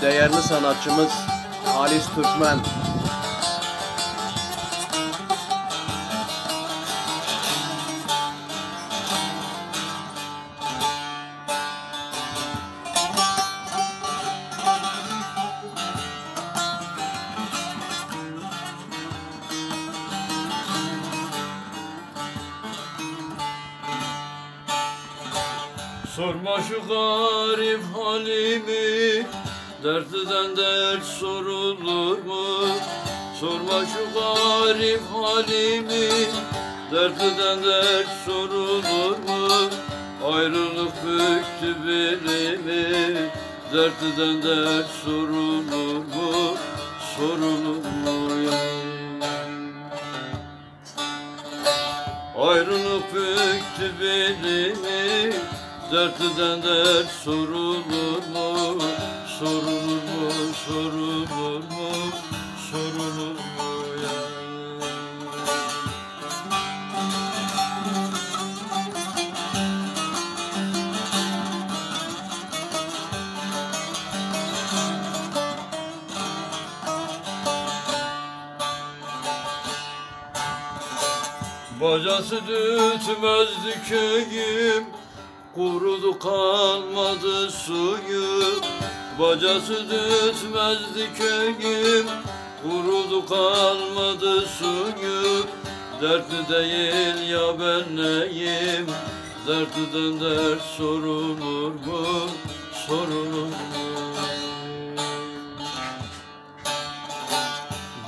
değerli sanatçımız Halis Türkmen. Sorma şu garip halimi, dertliden dert sorulur mu? Sorma şu garip halimi, dertliden dert sorulur mu? Ayrılık büktü belimi, dertliden dert sorulur mu? Sorulur mu ya? Ayrılık büktü belimi, dertliden dert sorulur mu? Sorulur mu? Sorulur mu? Sorulur mu ya? Bacası dütmezdi köyüm, kurudu kalmadı suyu. Bacası dütmezdi köyüm, kurudu kalmadı suyu. Dertli değil ya ben neyim, dertliden dert sorulur mu? Sorulur mu?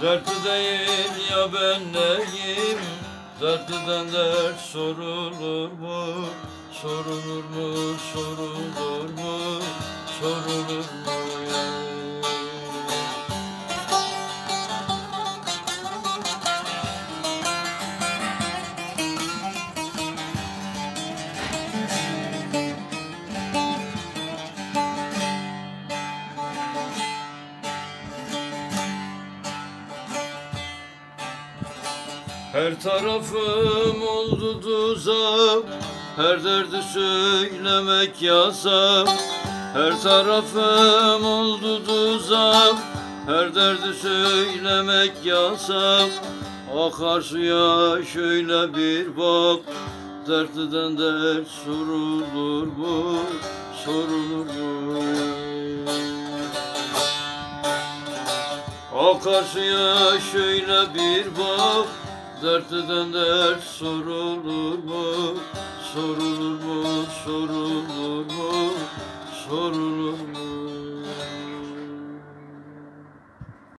Dertli değil ya ben neyim, dertliden dert sorulur mu? Sorulur mu? Sorulur mu? Sorulur mu ya? Her tarafım oldu tuzak, her derdi söylemek yasak. Her tarafım oldu tuzak, her derdi söylemek yasak. Akarsuya şöyle bir bak, dertliden dert sorulur mu? Sorulur mu? Akarsuya şöyle bir bak, dertliden dert sorulur mu? Sorulur mu? Sorulur mu? Sorulur mu?